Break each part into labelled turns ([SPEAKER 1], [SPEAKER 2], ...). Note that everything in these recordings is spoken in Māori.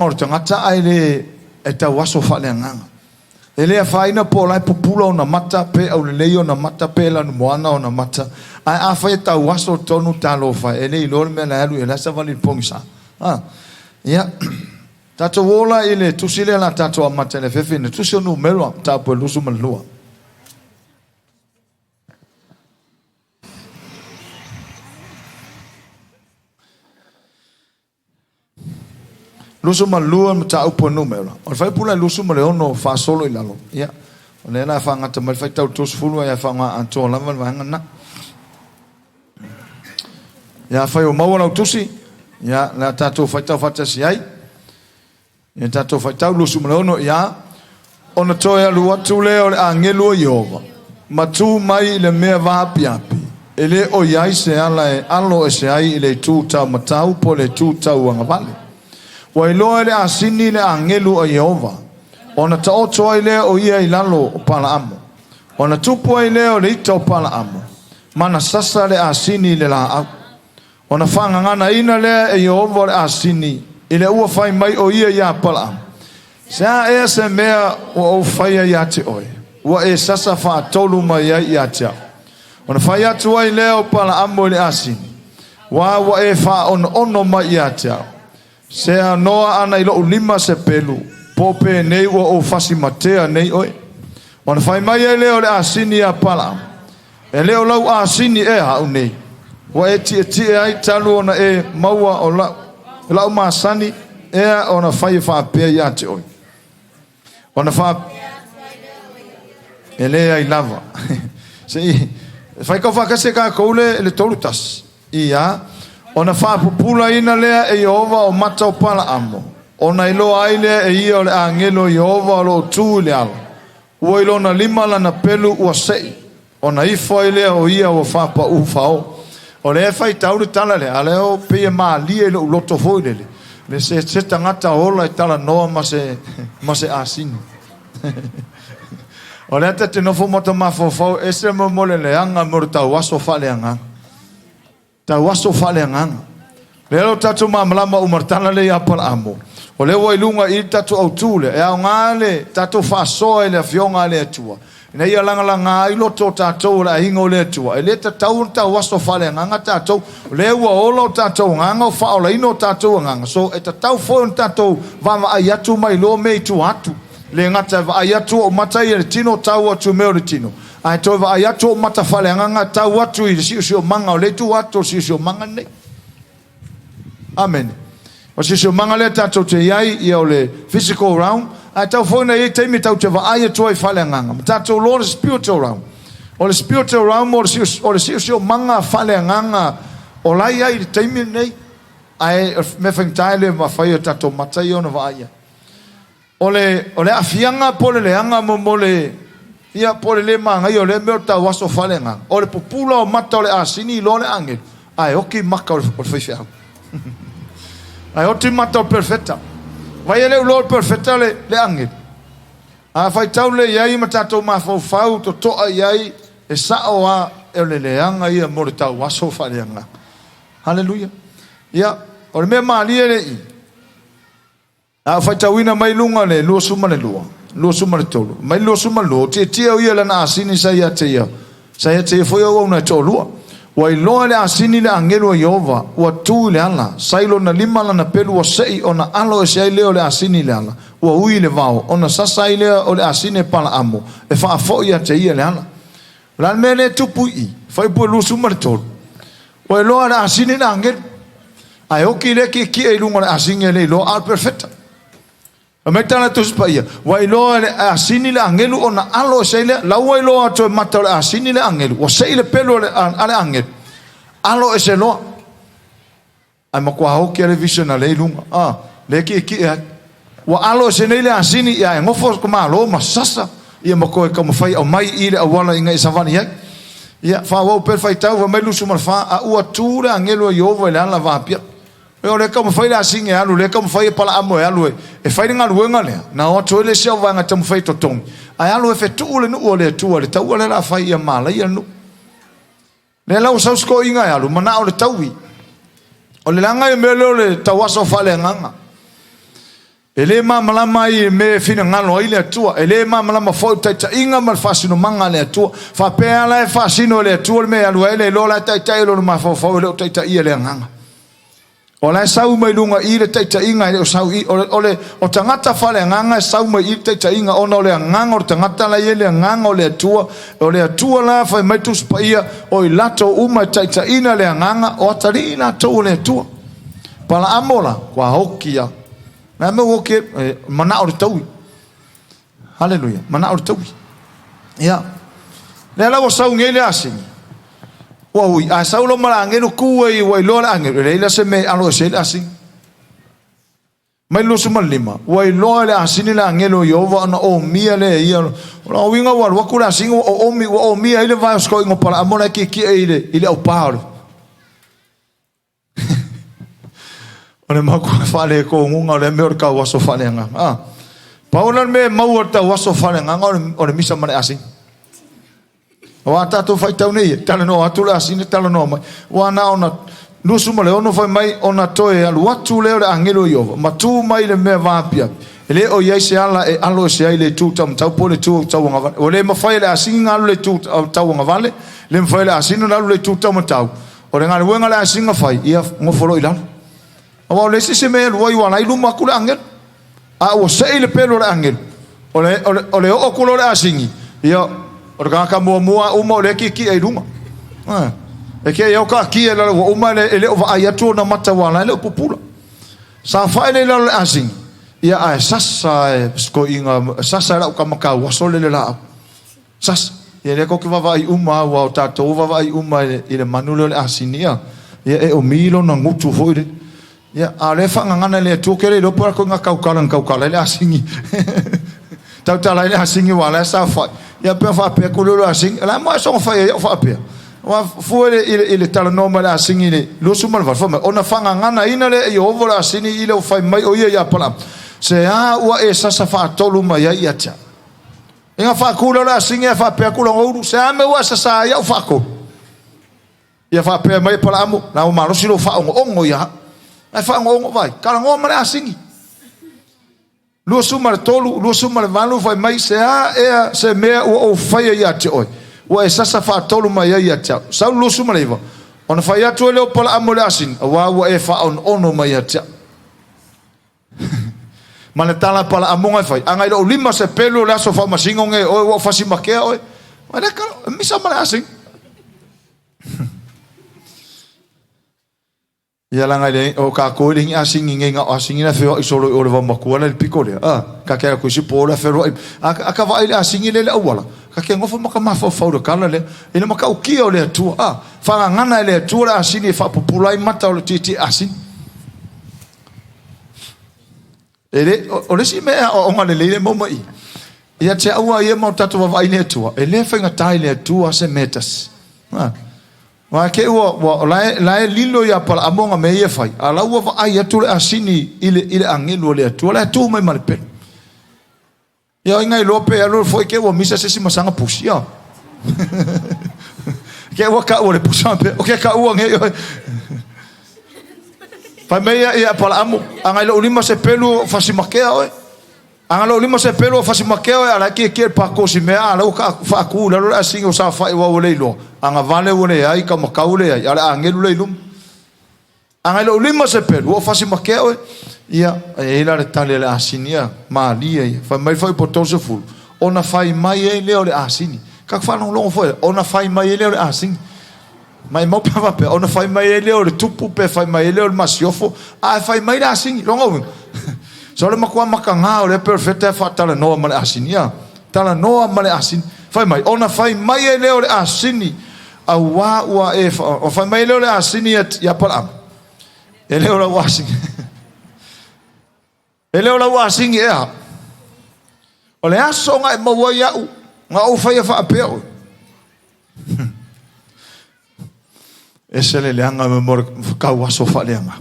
[SPEAKER 1] or tangata aile e tau aso whaleanganga. Ele a whaina po lai pupula o na mata pe au leo na mata pe la moana o na mata. Ai a whai tau aso tonu talo whai. Ele I lor me la alu e la sa vali pongisa. Ia. Tato wola ile tusile la tato a mata le fefe ne tusio nu melua tapo lusu malua. Lusu malua mta upo numero. O fai pula lusu maleono fa solo ilalo. Ya. O le na fa ngata mal fai tau tos fulu ya fa nga anto lava vanga na. Ya fai o mawana utusi. Ya la tato fai tau fata si ai. Ya tato fai tau lusu maleono ya. Ona toya lua tule o le angelo Yehova. Matu mai le mea vapi api. Ele o yai se ala e alo e se ai ile tu tau matau po le tu tau angavale. Wai loa le asini le angelu o Yehova. Ona taoto ai leo o ia ilalo o pala amo. Ona tupu ai leo le ita o pala amo. Mana sasa le asini le la au. Ona whanga ngana ina le e Yehova le asini. Ile ua whai mai o ia ia pala amo. Sea ea se mea o whaia ia te oe. Ua e sasa wha tolu mai ia te au. Ona whai atu ai leo pala amo le asini. Wa e wha ono mai ia te au. Sea noa ana ilo ulima se pelu. Pope nei ua o fasi matea nei oe. Wana whai mai e leo le asini a pala. E leo lau asini e hau nei. Wa e tie ai talu ona e maua o lau maasani. Ea ona whai whaapea ia te oe. Ona wha... E lea I lava. Whai kau whakase ka koule e le tolutas. Ia... Ona whapupula ina lea e Yehova o mata o pala amo. Ona ilo aile e ia o le angelo Yehova o lo tu le ala. Ua ilo na lima la na pelu ua sei. Ona ifo ilea o ia o whapa ufao. O le e whai tauri tala le. Ale o pia maa lia ilo uloto hoi le. Le se tangata ola e tala noa ma se asini. O le ata te nofo mata mafofau. Ese mo mole le anga mora tau waso fale anga. Tau waso fale nganga. Lelo tatu mamlama umartana le apal amo. O le wailunga I tatu autule. E au ngale tatu fasoa ele fionga le atua. Ina ia langa I loto tatu le ingo le atua. Ele tatu waso fale nganga tatu. Le ua ola tatu nganga o fao la ino tatu nganga. So e tatu fo tatu vama ayatu mai lo mei tu atu. Le ngata va ayatu o matai le tino tau atu meo le tino. Ai tova ayato mata fale nganga tau watu I sio manga o le tu watu sio manga nei. Amen. O sio manga le tato te iai I o le physical realm. Ai tau fona I te mi tau te va ayato I fale nganga. Tato lo le spiritual realm. O le spiritual realm o le sio manga fale nganga o lai ai te mi nei. Ai me fengtaile ma fai tato matai ona va aya. O le afianga pole le anga mo le ia pole le manga I o le meo tau waso whalenga. O le popula o mata o le asini lo le angel. Ai oki maka o le whaiwhea. Ai oti mata o perfecta. Vai ele o lo perfecta le angel. A whai tau le iai ma tatou mawhau to toa iai e sao a e le leanga ia mo le tau waso whalenga. Hallelujah. Ia, o le mea maalia le I. A whai tau ina mai lunga le lua suma le lua. Lo suma le tolu. Mai lo suma lo. Te o ia lana asini sa ia te ia. Sa ia te ia foi au na tolua. Wa ilo le asini le angelo Yehova. Wa tu le ala. Sailo na lima lana pelu wa sei ona alo e sei leo le asini le ala. Wa ui le vao. Ona sasa i leo o le asini pala amo. E wha afo ia te ia le ala. Lan mene tupu I. Fai pua lo suma le tolu. Wa ilo le asini le angelo. Ai oki le ki e lunga le asini le ilo al perfecta. Ametana tu spaya. Wa ilo le asini le angelu ona alo seile la wa ilo ato mata le asini le angelu. Wa seile pelo le angelu. Alo eselo. Ai makwa hoki le vision le lunga. Le ki wa alo senile asini ya ngofo ko malo masasa. Ia mako ka mo fai o mai ile awala inga isavani ya. Ia fa wa perfeita wa mai lusu malfa a ua tu le angelu Yehova le ala va pia. O le ka mo fai la singe alu le ka mo fai pala amo alu e fai nga luenga le na o to le se va nga tam fai to tong ai alu e fe tu le no o le tu le tau le la fai ia mala ia no le la o sa sko inga alu mana o le taui o le langa e mele o le tawaso fale nganga Ele malama I me fina ngalo ile atua. Ele malama fo taita inga mal fasino manga le atua. Fa pea la fasino le atua me alu ele lola taita lo ma fo le taita ia le nganga. Ola sau mai lunga I le taita inga o sau I ole o tangata fale nganga sau mai I taita inga ona ole nganga o tangata la ile nganga ole atua la fa mai tu spaia o lato uma taita ina le nganga o tari ina to le atua. Pala amola kwa hokia. Na me woke mana o tau. Hallelujah. Mana o tau. Ya. Le la wo sau ngele asing. Wa ui a sau lo mala ngelo kuai wa lo la ngelo le se me alo se asing. Mai lo suma lima. Wa lo le asini la ngelo yo wa na o mia le ia. La winga wa ku la sing o mia ile va sko ngo para amona ki ile o paro. Ole mau fale ko ngunga le me ka waso fale nga. Paulan me mau ta waso fale nga ole misa mane asing. Wa tatu fai tau nei tala no atula asine tala no mai. Wa na ona nusu male ono fai mai ona toe alu watu le angelo yo. Matu mai le me vapia. Ele o yai se ala e alo se ai le tu tam tau pole tu tau nga. Ole ma fai le asinga alu le tu tau nga vale. Le fai le asino alu le tu tam tau. Ole nga wenga le asinga fai ia ngofolo ilan. Awa le se me lo wa na ilu makula angel. A o se ile pelo le angel. Ole o kulo le asingi. Ia orga ka mo uma le ki e lunga. E ke yo ka ki le uma le o va ayatu na mata wala le popula. Sa fa le le asing. Ia a sasa sko inga sasa la ka maka waso le la. Sas ia le ko ki va vai uma wa tato va vai uma ile manulo le asinia. Ia e o milo na ngutu foi. Ya ale fa ngana le tu kere lo por ko nga kaukala le asingi. Tau tala le asingi wala sa fa. Ya pe fa pe ko lo asingi. La mo so fa ya fa pe. Wa fu ile tala no mala asingi le lo sumal va fa ona fa ngana ina le yo vola asingi ile o fa mai o ya pala. Se a wa e sa fa tolu mai ya cha. Inga fa ku lo asingi fa pe ku lo se a me wa sa ya fa ko. Ya fa pe mai pala mo na o malo si lo fa ongo ya. Ai fa ngo vai kala ngo mara asingi lu sumar tolu lu sumar valu vai mai se a se me o fai ya te oi o esa sa fa tolu mai ya te sa lu sumar iva on fai ya to le pola amole asin wa e fa on ono mai ya te mana tala pala amonga fai anga lo lima se pelo la so fa masingo nge o fa si makea oi mana kala mi sa mara asin. Ia langa le o ka ko ring asing ngenga asing na feo isolo o le va makua le pikole ka kera ko si pola fero aka va ile asing le awala ka ke ngofo maka mafo fo kala le ina maka o kio le tu fa ngana le tu la asing fa populai mata o titi asing ele o le si me o ngale le mo mai ia te aua ia mo tatu va ile tu ele fa ngata ile tu se metas wa ke wa la lilo ya pala amonga me ye fai ala wa va ai tu asini ile angelo le tu la tu mai malpe ya inga lope alo foi ke wa misa se masanga pusia ke wa ka o le pusia pe o ke ka u nge fa me ya pala amo anga lo lima se pelu fasimakea oi anga lo lima se pelu fasimakea ala ke pa ko si me ala ka fa ku la asingo sa fa wa le lo anga vale wole ai ka makaule ai ala angelu le lum anga lo lima se pelu o fasi makeo ia ela le tale le asinia malia fa mai foi porto se ful ona fai mai le o asini ka fa no lo foi ona fai mai le o asini mai mo pa pe ona fai mai le o tupu pe fai mai le o masiofo a fai mai le asini lo ngo so le makwa makanga o le perfecta fa tale no ma le asinia tala no ma le asini fai mai ona fai mai le o asini wa e o fa mai le asini ya pala ele o washing ele o washing ya o le aso nga mo wa ya nga o fa pe ese le anga me mor ka waso fa le anga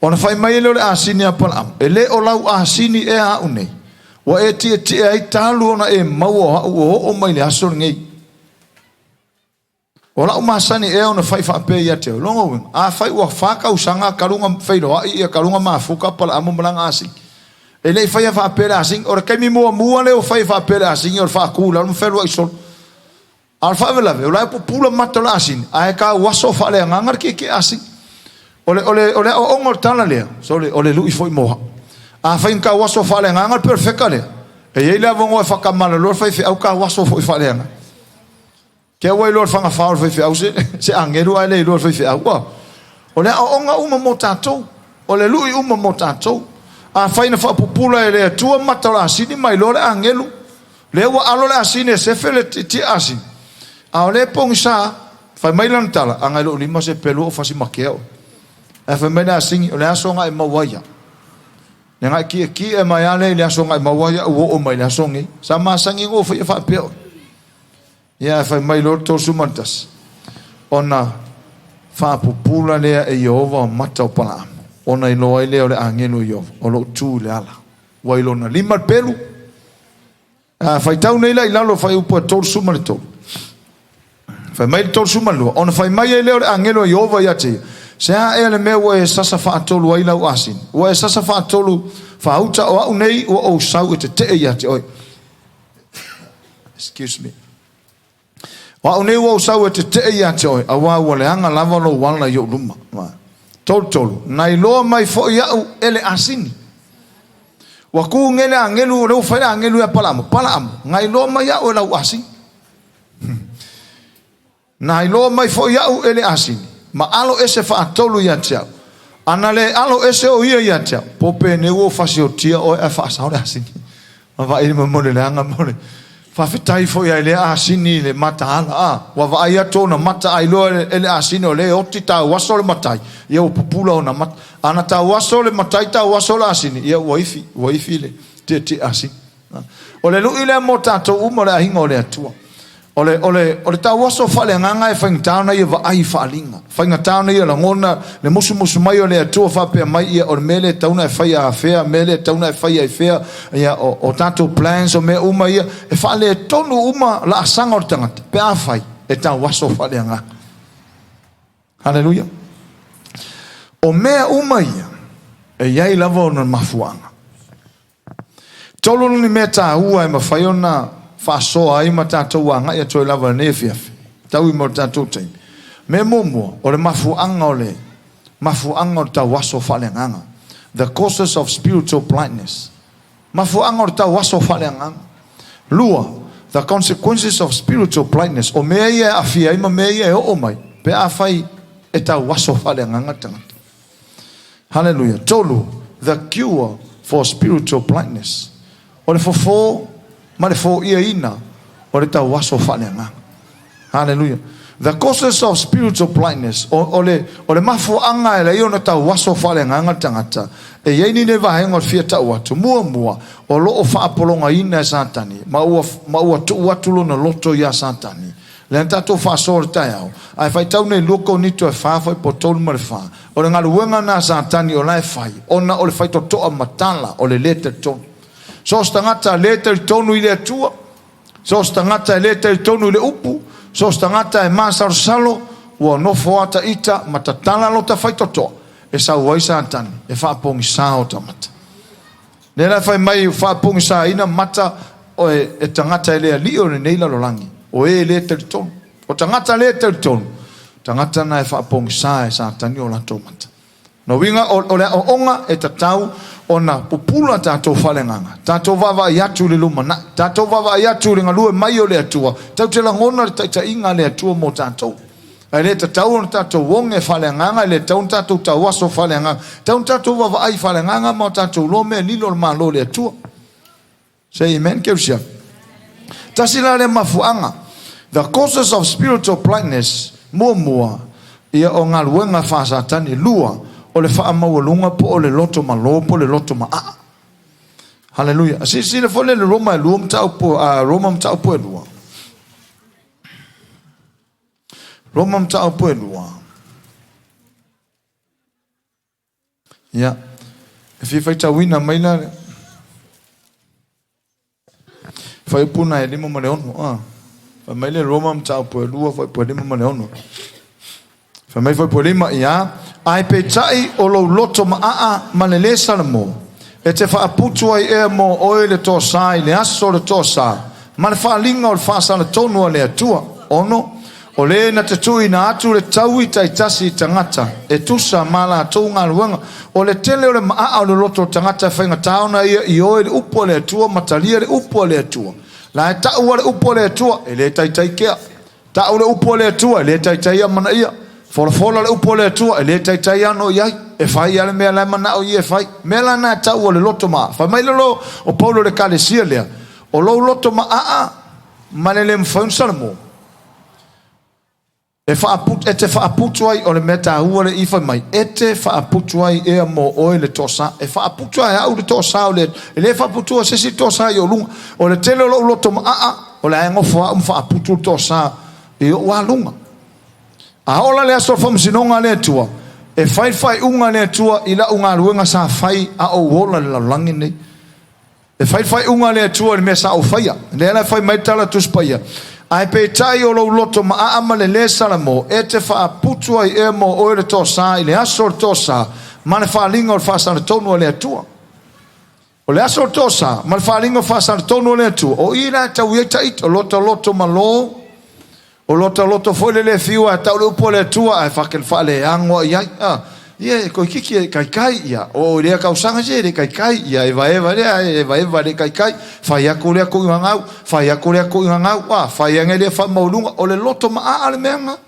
[SPEAKER 1] ona fai mai le asini ya pala ele o la asini e a une wa e ti ai talu ona e mau o mai le aso ngai ola uma sani e ona fai fa pe ya te longo a fai wa fa ka usanga kalunga fai do ia kalunga ma fuka pala amo malanga asi Ele fai fa pera asing ora kai mi mua le o fai fa pera asing or fa kula no felo isol. Al fa vela ve ola pula matola asing ai ka waso fa le ngangar ki asing. Ole o ngor tana le. So ole lu foi moha. A fa ka waso fa le ngangar perfecta le. E ele avongo fa kamala lor fai fe au ka waso foi fa le ngangar. Ke wai lor fanga fa fe au se angelu ai le lor fe au. Ole o nga uma motato. Ole lu uma motato. A faina fa popula ele tua matala asini mai lore angelu le wa alole asini se fele ti asini a ole pongsa fa mai lantala angelo lima se pelu fa si makeo a fa mai asini ole asonga e mawaya nga ki e mai ale le asonga e mawaya o mai la songi sama sangi go fa peo ya fa mai lor to sumantas ona fa popula le e Jehova mata pala ona i loa ile o le angelu yo o lo tu le ala wailo na lima pelu fai tau nei la ilalo fai upo tol suma le tol fai mai tol suma lo ona fai mai ile o le angelu yo va yate se a ele me o e sasa fa tolu waila o asin o e sasa fa tolu fa uta o nei o sau te yate oi excuse me wa nei o sau te yate oi awa wale anga lava lo wala yo luma tolu nai loa mai fo iau ele asini wa ku ngele angelu lo fa angelu ya palamo ngai loa mai iau ele asini nai loa mai fo iau ele asini ma alo ese fa tolu ya tia anale alo ese o ia ya tia pope ne wo fa sio tia o e fa sa asini ma va ile mo le anga mo le fa fitai fo ia ele asini le mata ala wa va ia tona mata ai lo ele asini o le otita waso le matai ia popula ona mata ana ta waso le matai ta waso la asini ia wifi le te asini o le lu ile mota to umo le hinga o le atua ole ta waso fale nganga e fang tauna ia va ai falinga fanga tauna ia la ngona le musu mai o le atua fa pe mai ia o mele tauna e fai a fea mele tauna e fai a fea ia o tato plans o me uma ia e fale tonu uma la sanga o tangata pe a fai e ta waso fale nganga haleluya o me uma ia e ia lava ona mafuanga tolo ni meta ua e mafaiona fa so ai mata to wanga ya to lava nefia tau i morta to time me momo o le mafu anga o ta waso fale nganga the causes of spiritual blindness mafu anga o ta waso fale nganga lua the consequences of spiritual blindness o me ia afia ima me ia o mai pe a fai e ta waso fale nganga tanga hallelujah tolu the cure for spiritual blindness o le fofo mare fo ia ina o le tau waso fale nga hallelujah the causes of spiritual blindness o le mafu anga e le iona tau waso fale nga tangata e yei ni ne vahenga o fia tau watu mua o lo o faa polonga ina e satani ma ua tu watulo na loto ya satani le antato faa sore tai au ai fai tau nei luko nito e faa fai potolu mare faa o le ngaluenga na satani o lai fai ona o le fai totoa matala o le lete tonu so stangata lete tonu ile atua so stangata lete tonu ile upu so stangata e masar salo wa no foata ita matatala lo ta fai toto e sa waisa antani e fa pongi sa o tamata le la fai mai fa pongi sa ina mata o e tangata ile ali o nei la lolangi o e lete tonu o tangata lete tonu tangata na e fa pongi sa e sa tani o la tomata no winga o onga e tatau ona popula tato falenganga tato vava yatu le lumana tato vava yatu le ngalue mai o le atua tau te la ngona ta inga le atua mo tato ele tatau on tato wonge falenganga le tau tato tawaso falenganga tau tato vava ai falenganga mo tato lo me lilo ma lo le atua say amen keusia tasila le mafuanga the causes of spiritual blindness mua ia o ngaluenga fa satani lua o le faa mawalunga po o le loto malo po le loto ma hallelujah si le fole le Roma luom tau po Roma tau po lua Roma tau po lua ya if fai tawina maila fai puna e limo maleono fa maile Roma tau po lua fai po limo maleono fa mai foi po lima ya ai pe tai o lo loto ma malele salamo e te whaaputu ai e mo oe le tō sā i le aso le tō sā. Ma le whaalinga o le whaasana tonu a le atua. Ono, o le na te tui na atu le taui tai tasi i tangata. E tusa mala atou ngā luanga. O le tele o le maa o le loto tangata whainga taona ia i oe le upo le atua, matalia le upo le atua. La e tau le upo le atua, e le tai kea. Tau le upo le atua, e le tai mana ia. Fola le upo le atua, e le tai ano iai. E fai ale mea lai mana o i e fai. Mea la na tau o le loto maa. Fai mai lolo o Paulo le kalesia lea. O lo loto maa, ma le mfaun salamo. E te whaaputu ai o le meta hua le iwhai mai. E te whaaputu ai ea mo oe le tosa. E whaaputu ai au le tosa o le. E le whaaputu ai sesi tosa i o lunga. O le tele lo loto maa. O le aengofo a whaaputu tosa i o wa lunga. A ola le aso whamsinonga le tua. E whai unga le tua i la unga ruenga sa whai a o wola le langi nei. E whai unga le tua le mea sa o whaia. Le la whai maitala tuspaia. Ai pe tai o lo loto ma ama le salamo. E te whaaputu ai e mo oe le tosa i le aso le tosa. Ma le whaalinga o le whaasana tonu le atua. O le aso le tosa. Ma le whaalinga o whaasana tonu le atua. O i la tau e tait o loto ma lo. O loto foi le fiua tau le upo le atua. Ai whakel whaale angoa iai. Ia, ko kiki e kai ia. O lea kausanga se le kai ia. Eva le kai. Whai ako lea ko ingangau. Whai ako lea ko ingangau. Whai ange lea wha maulunga. O le loto maa ale meanga.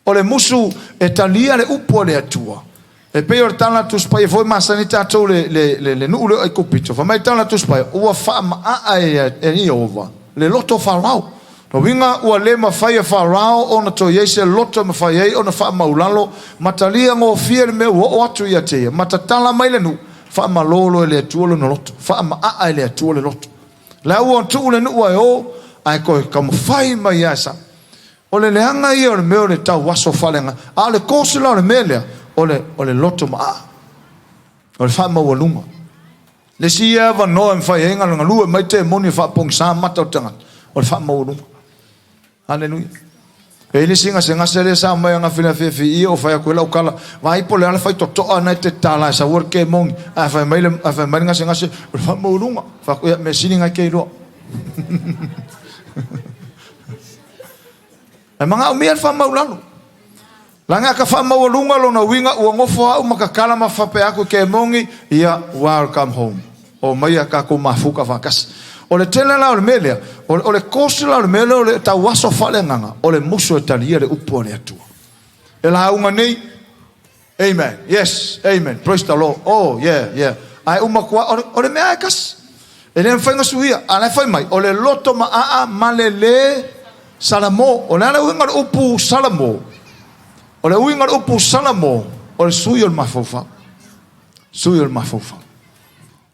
[SPEAKER 1] O le musu e talia le upo le atua. E peo le tala tuspai. E foi masani tatou le nuu le ai kupito. Whamai tala tuspai. Ua wha maa e ni ova. Le loto wharau. No winga ua le mawhai e wharao o na to yeise loto mawhai ei o na wha maulalo. Matalia ngō fia le mea o atu ia te. Matatala mai le nu. Wha malolo e le atuolo na loto. Wha maa e le atuolo loto. La ua tu le nu ai o. Ai koe ka mawhai mai asa. O le leanga ia o le mea o le tau waso whalenga. A le kōsila o le mea lea. O le loto maa. O le wha mawalunga. Le si eva noa mwhai henga langa lua mai te moni wha pong sa mata o tangata. O le wha mawalunga. Hallelujah. E ni singa se ngasere sa mai nga fina fefi i o fai ko la ukala vai po le ala fai to ana te tala sa worke mong a fai mai nga singa se fa mourunga fa ko me sininga ke lo e manga o mir fa maulalo langa ka fa mourunga lo na winga o ngofo au makakala ma fa pe ako ke mongi ia welcome home o mai ka ko mafuka fa kas. O le tele la o le melea, o le kosi la o le melea, o le tau waso whale nganga, o le muso e talia le upo le atua. E la unga nei, amen, yes, amen, praise the Lord, oh, yeah. Ai umakua, o le mea e kas, e le mwhainga suhia, a le whai mai, o le loto maa malele salamo, o le ala uinga le upu salamo, o le uinga le upu salamo, o le sui o le mafaufa,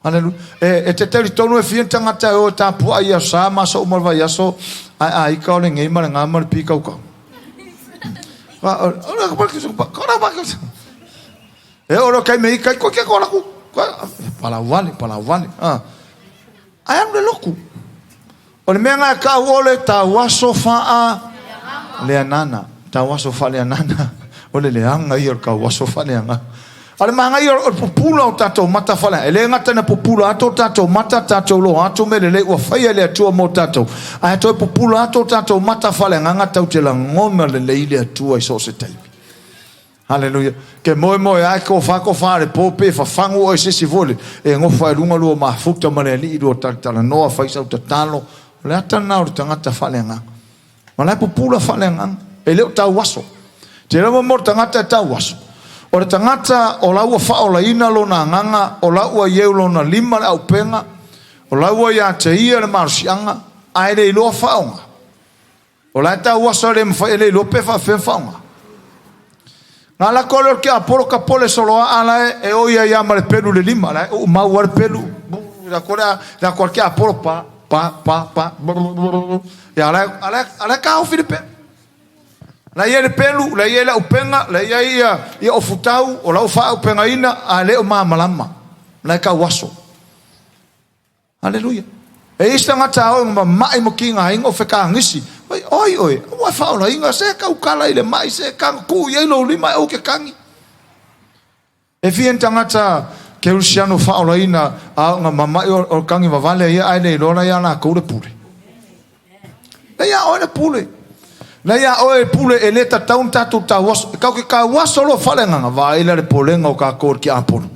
[SPEAKER 1] Hallelujah. E te teri tonu e fien tangata o ta pua ia sa maso umar vai aso ai ka le ngai mara ngamar pi kau ka. Ora ka ki kora ba ka. E ora kai me kai ko ke kora ku. Pala vale. Ai am le loku. O le menga ka wole ta waso fa le anana. Ta waso fa le anana. O le anga i ka waso fa le anga. Ale manga i o popula o tatou mata fala. Ele ngata na popula ato tatou mata tatou lo ato melele ua whaia le atua mo tatou. A ato e popula ato tatou mata fala nganga tau te la ngona le leile atua i so se taipi. Hallelujah. Ke moe ai ko whako whare pope whafangu o i sisi vole. E ngofa e runga lua mafuta mare li i lua tala noa whaisau ta talo. Le atana o le tangata fale nganga. Ma lai popula fale nganga. E leo tau waso. Te rewa mor tangata e tau waso. O le tangata o laua whaola ina lo na nganga, o laua ieu lo na lima le au penga, o laua ia te ia le marusianga, ai le iloa whaonga. O lai tau wasa le mwhai le iloa pefa when whaonga. Ngā la kore o ke aporo ka pole soloa ala e o ia iama le pelu le lima, lai o mau ar pelu, la kore ke aporo pa, ia ala ka au Filipe. La ia le pelu, la ia la upenga, la ia o futau, o la ufa upenga ina, a leo malama. La ka waso. Hallelujah. E ista ngata o mai mo kinga ingo feka ngisi. Oi, wa fa la inga se ka ukala ile mai se ka ku ye lo lima o ke kangi. E fien tangata ke usiano whaolaina a ngā mamai o kangi wawale ia ai nei lora ia nā koure pule. Nei a oe le pule. Nei a oe pule e le taun tatu ta waso. Kau ke ka waso lo whalenganga wa ila le polenga o ka kore ki aporo.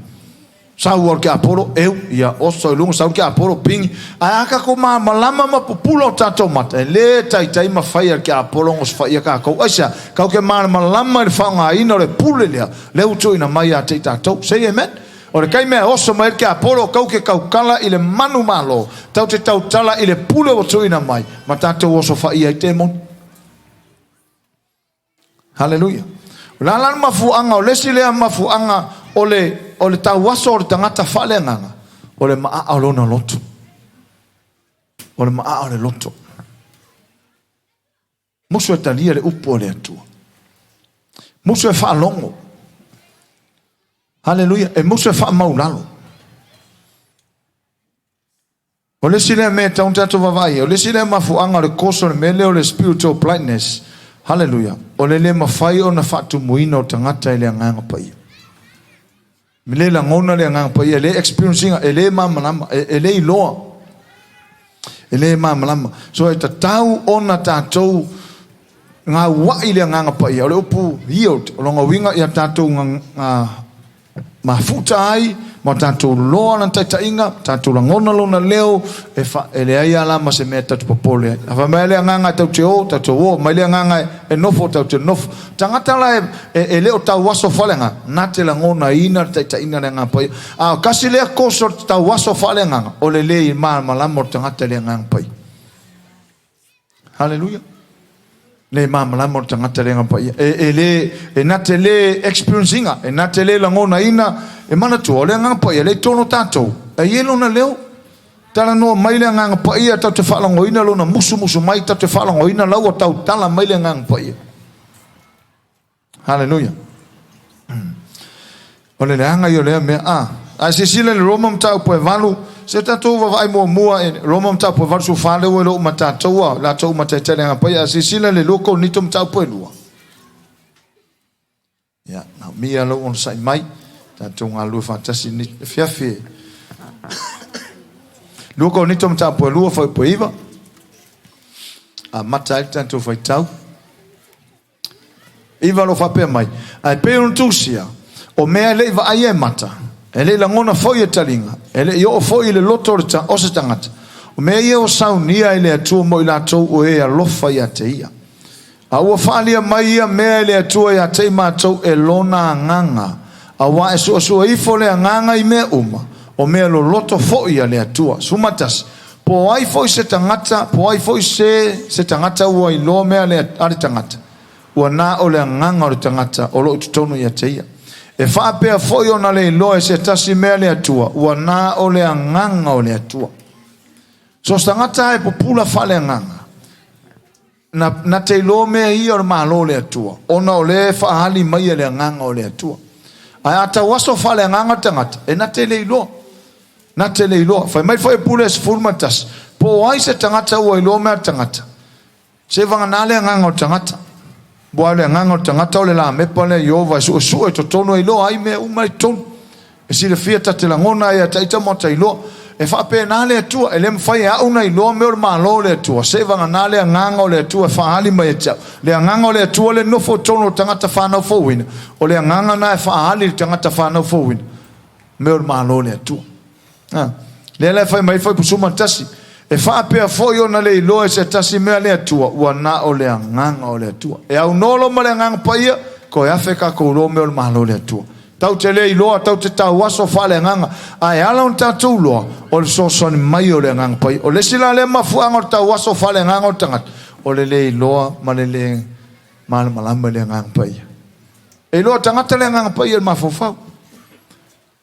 [SPEAKER 1] Sau or ki aporo eu ia oso ilunga sau ki aporo pingi. Ai aka ko malama ma pupula o tato mata. E le tai ma whaia ki aporo ngos whaia ka kou. Aisa kau ke malama le whaunga ina le pule lea. Le uto ina mai a te tatou. Say amen. O le kai mea oso mai ke aporo kau ke kau kala i le manu malo. Tau te tau tala i le pule o tuina mai. Ma tatou oso whaia i te mon. Hallelujah. La lan mafuanga o lesi lea mafuanga o le tau waso o le tangata whalenganga. O le maa o lona loto. O le maa o le loto. Musu e talia le upo le atua. Musu e whaalongo. Hallelujah. E musu e wha maulalo. O le sile me taun tato vavai. O le sile mafuanga le koso le mele o le spiritual blindness. Hallelujah. O le le mawhai o na whatu muina o tangata ele anganga pai. Mile la ngona le anganga pai. Ele experiencing ele mamalama. Ele iloa. Ele mamalama. So e ta tau o na tatou ngā wai le anganga pai. O le upu healed. O longa winga ia tatou ngā mafuta ai, ma tatou loa na taitainga, tatou la ngona lona leo, e le ai alama se mea tatu papole ai. Awha mai le anganga tau te o, tatou o, mai le anganga e nofo tau te nofo. Tangata la e leo tau waso whalenga, na te la ngona ina taitainga le anganga pai. Kasi lea koso tau waso whalenga, o le lei maa malamo tangata le anganga pai. Hallelujah. Le mama la mo tangata le ngapa e na te le experiencinga e na te le langona ina e mana tu le ngapa le tono tato e yelo na leo tala no mai le ngapa ia tau te falango ina lo na musu mai tau te falango ina lau tau tala mai le ngapa ia. Hallelujah. Ole le anga yo le me a se sile le Roma tau po valu se tatou vai mua e Roma tau po valu fale o lo mata toa la tau mata tele nga pa se sile le loko ni tom tau po lua ya na mia lo on sai mai tatou nga lu fantasi ni fiafi loko ni tom tau po lua foi po iva a mata tanto foi tau iva lo fa pe mai ai pe un tusia o mea le va ai mata ele la ngona foi talinga ele yo foi le loto o se tangata o mea ye o saunia ele atu mo ila to o e alofa ya teia a o falia mai ia mea ele atu ya te ma to e lona nganga a wa so i fole nganga i me uma o mea lo loto foi ele atu sumatas po ai foi se tangata po ai foi se tangata o i lo mea le ari tangata o na o le nganga o tangata o lo tonu ya teia e fa pe foi ona le lo se tasi mea le atua ua na o le anganga o le atua so stangata e popula fale anganga na te lo mea i o malo le atua ona o le fa hali mai le anganga o le atua ai ata waso fale anganga tangata e na te le lo fa mai foi pula se furmatas po ai se tangata o lo mea tangata se vanga na le anganga o tangata boale nganga tangata le la me pole yo va su e tono i lo ai me uma ton e si le fiata te la ngona ia taita mo tai lo e fa pe na le tu e le mfai a una i lo me o malo le tu se va na le nganga le tu fa ali mai cha le nganga le tu le no fo tono tangata fa na fo win o le nganga na fa ali tangata fa na fo win me o malo le tu le fa mai fa pusuma tasi e fa pe foi ona le lo se tasi me le atua ua na o le nganga o le atua e au nolo ma le nganga paia ko e afeka ko lo me o malo le atua tau te le lo tau te tau waso fa le nganga ai ala un tatu lo o le so son mai o le nganga paia o le sila le mafuanga o tau waso fa le nganga o tangat o le lo ma le malama le nganga paia e lo tangata le nganga paia ma fofa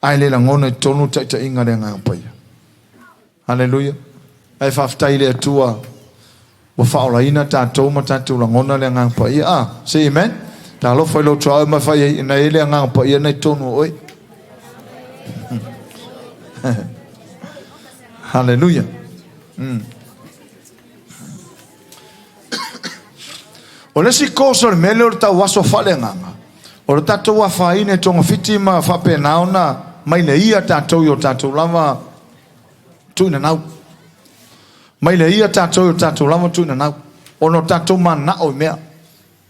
[SPEAKER 1] ai le ngona tonu ta inga le nganga paia. Hallelujah. Ai whaftai le atua wa whaolaina tātou ma tātou la ngona le ngang pa ia say amen tā lo whai lo trao ma whai na ele ngang pa ia nei tonu oi hallelujah o le si koso le mele o ta waso whale nganga o le tātou wa whai ne tonga fiti ma whape naona mai le ia tātou yo tātou lava tuina nau. Mai le ia tātou yo tātou lava tuina nau. Ono tātou mana o mea.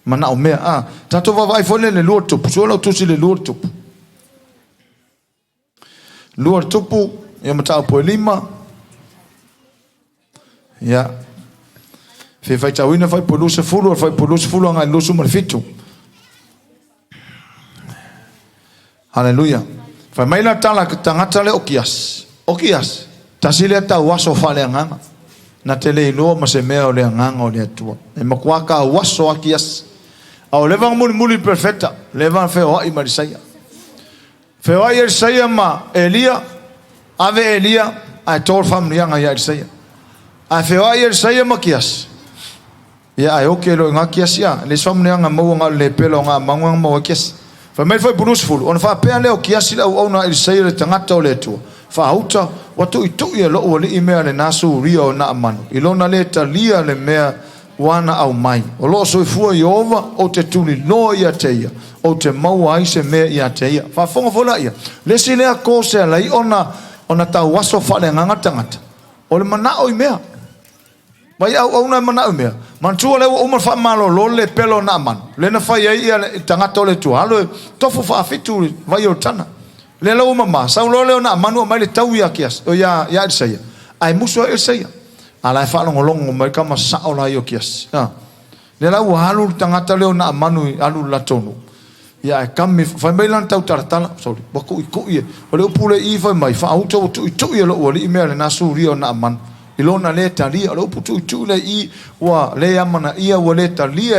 [SPEAKER 1] Mana o mea. Tātou vavai fone le lua tupu. Suola tusi le lua tupu. Lua tupu. Ia matau poe 5. Ia. Fe fai tauina fai po lusa fulu. Fai po lusa fulu ngai lusu marifitu. Haleluya. Fai maila tala tangata le okias. Okias. Tasile tau waso fale anganga. Na tele ilo ma se mea o le anganga o le atua. E makuaka waso akias. Au levang muli perfecta. Levang feo ai marisaia. Feo ai Elisaia ma Elia. Ave Elia. Ai tol family anga ya Elisaia. Ai feo ai Elisaia ma kias. Ya ai oke lo nga kias ya. Le family anga mau nga le pelo nga manguang mau kias. Fa mai foi busful. On fa pe le o kias la o na Elisaia le tangata o le atua. Fa hauta watu itu ia lo o le imea le nasu rio na amanu. Ilona le talia le mea wana au mai. O lo so fua Yehova o te tuli no ia teia. O te mau ai se mea ia teia. Fa fonga fola ia. Le sile a kose la i ona tau waso fale ngangata. O le mana o imea. Vai au na mana o imea. Mantua le o ma fa malo lo le pelo na amanu. Le na fa ia tangata o le tu. Halo tofu fa fitu vai o tana. Le lo mama sa lo le na manu mai le tau ia kias o ya Elisaia ai muso Elisaia ala fa longo mai kama sa ola yo kias le la halu tangata le na manu alu la tonu ya kam fa mai lan tau tartala sorry bako iko ia o le pule I fa mai fa auto tu ia lo o le email na su rio na man ilona le tali o putu tu le I wa le amana ia o le tali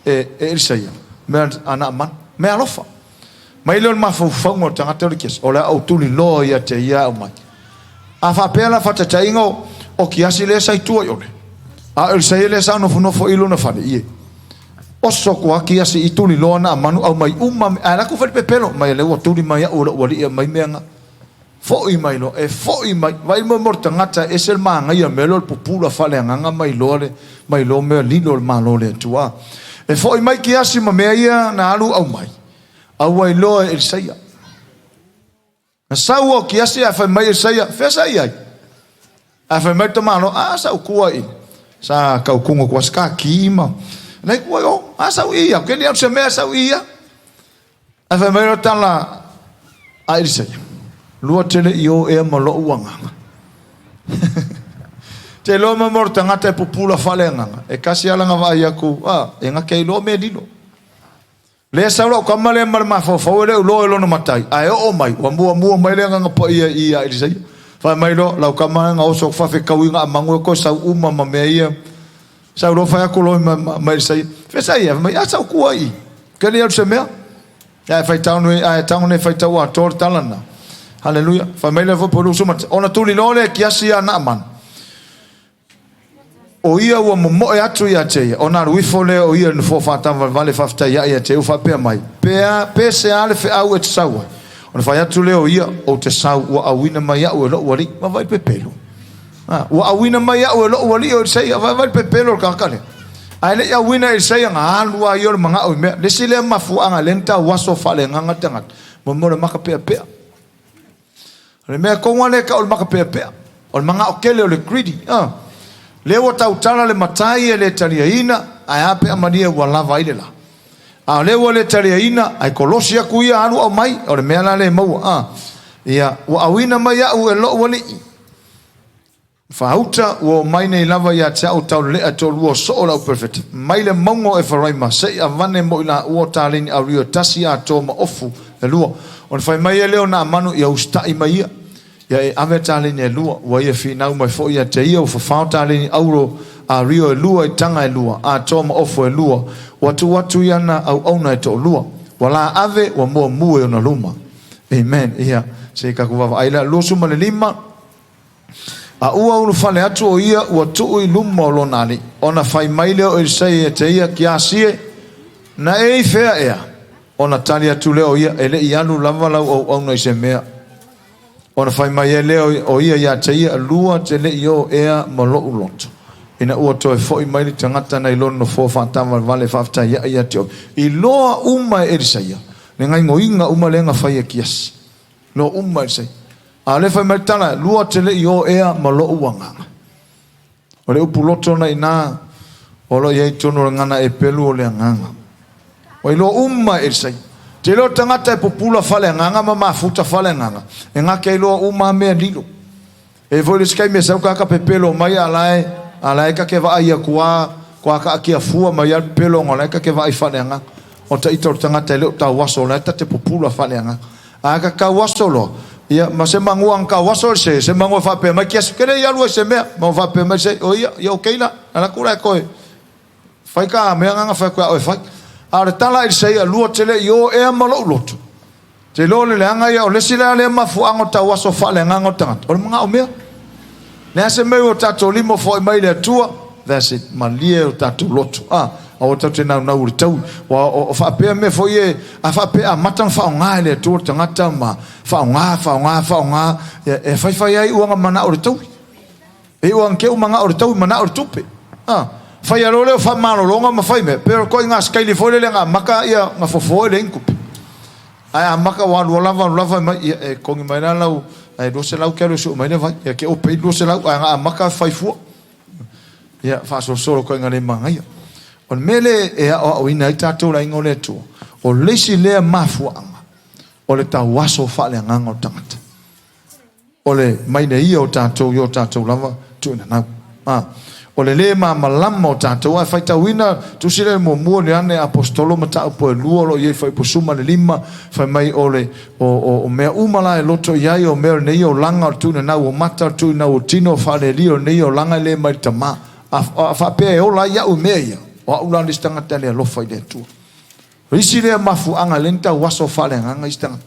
[SPEAKER 1] Elisaia me ana man me alofa mai le ma fo mo tangata o kias o la au tuli lo ia te ia o mai a fa pela fa ta ingo o kiasi le sai tu yo a el sai le sa no fo ilo na fa ie o so ko kiasi I tuli lo na manu au mai ala ku fa pepelo mai le o tuli mai o lo ia mai menga fo I mai lo fo I mai vai mo tangata esel manga ia melo popula fa le nganga mai lo me lilo ma lo le tua fo I mai kiasi ma me ia na alu au mai awai lo Elisaia. Na sawo kiasi a fa mai Elisaia, fa sai ai. A fa mai tomalo, sa ukua I. Sa ka ukungo kwa ska kima. Na kwa yo, sa ia, ke ni se me sa ia. A fa mai tala a Elisaia. Lua tele io e malo uanga. Te lo ma morta ngata popula falenga. E kasi ala nga vai aku, e nga ke lo me dilo. Le saula kama le marma fo le lo no matai ai o mai wa mua mai le nga po ia Elisaia fa mai lo la kama nga o so fa fe kawinga mangu ko sa uma ma me ia sa lo fa ko lo mai Elisaia fe sa ia mai asa ku ai ke le se me ai fa tau ne fa tau a tor talana haleluya fa mai le fo po lo so mat ona tu li lo le kiasia na man o ia wa mo e atu ia te ona ruifole o ia no fo fata vale fafta ia te u fa pe mai pe se ale fe au et sawa ona fa atu le o ia o te sau wa awina mai o lo wali ma vai pe pelo wa awina mai o lo wali o sei vai pe pelo ka kale ai le ia wina e sei nga alu a yo manga o me le sile ma fu anga lenta waso fale nga tangat mo mo maka pe le me ko ngale ka o maka pe o manga o kele o le greedy Lewa tau tala le matai le taliaina ai ape amania wa lava ile la. A lewa le taliaina ai kolosia kuia anu au mai o le mea le mau ia wa awina mai au e lo wali. Fauta wo mai nei lava ia tau tau le ato luo so la perfect. Mai le mongo e farai ma sei avane mo ina o talini au rio tasi ato ma ofu le luo. On fai mai leo na manu ia ustai mai ia e ave talini e lua wa ia finau mai fo ia te ia o fa talini auro a rio e lua I tanga e lua a toma ofo e lua watu yana au ona e to lua wala ave wa mo mue ona luma amen ia se ka kuva aila losu male lima a ua unu fale atu o ia watu I luma o lonali ona fai maile o Elisaia e te ia kiasie na e fea ea ona tali atu leo ia ele I alu lava lau au ona I se mea ona fai mai leo o ia ia te ia lua te le io ea malo uloto ina ua toe foi mai li tangata na ilono fo fatama vale fafta ia te I loa uma Elisaia le ngai ngoinga uma lenga fai kias lo umma se ale fa metala lua tele yo ea ma lo uanga o le upuloto na ina o lo ye tono ngana e pelu o le nganga o lo umma se te lo tangata e popula fale nganga ma mafuta fale nganga e ngake lo umma me lilo e voi le skai me sa ka pepelo mai alai ka ke va ia kwa ka kia fua mai al pelo ngala ka ke va i fale nganga o ta ito tangata le ta waso la ta te popula fale nganga aga ka waso lo ia ma se manguang ka waso se mango fa pe ma kia skere ya lo se me ma fa pe ma se o ia yo keila ala kura ko fai ka me nganga fa ko o fai ara tala i se lu tele yo e ma lo lot te lo le anga ya o le sila le ma fu ango ta waso fa le nganga tanga o mga o me le se me o ta to limo fo mai le tua that's it ma lie o ta to lot o tatu na uri tau o fa pe me fo ye a fa pe a matan fa nga le tu tangata ma fa nga e fa ai uanga mana uri tau e uang ke umanga uri tau mana uri tupe fa ya lo le fa malo longa ma fa me pero ko nga skai fo le nga maka ia nga fo le inkupe ai maka wa lava ma ko ngi mai na lau ai do se lau ke lo su mai le va ya ke o pe do se lau nga maka fa fu ya fa so ko nga le manga ia on mele e o ina tatou la ingole tu o lesi le mafuanga o le tawaso fa le nganga tangata o le mai nei o tatou yo tatou lava tu na o le ma malamo tatou a faita wina tu sile mo le ane apostolo mata po luo lo ye fa po suma le lima fa mai ole o me umala e loto yai o me nei o langa tu na o mata tu na o tino fa le lio nei o langa le mai tama a fa pe o la ya o meia wa ulan listanga tele lo fai de tu risi le mafu anga lenta waso fale anga istanga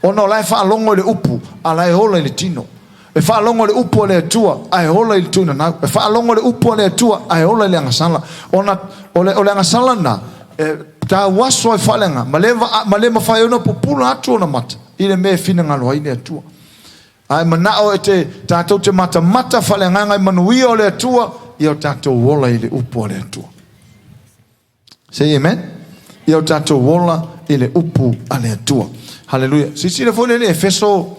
[SPEAKER 1] ono la fa longo le upu ala e hola le tino e fa longo le upu le tua ai hola le tuna na e fa longo le upu le tua ai hola le anga sala ona ole anga sala na ta waso fale anga malema fa yo no popula atu na mata ile me fina ngalo ile tua ai manao ete tatou te mata fale anga manuio le tua io tatou wola ile upu le tua. Say amen. Io tato wola ile upu ale tua. Hallelujah. Si le fole le Efeso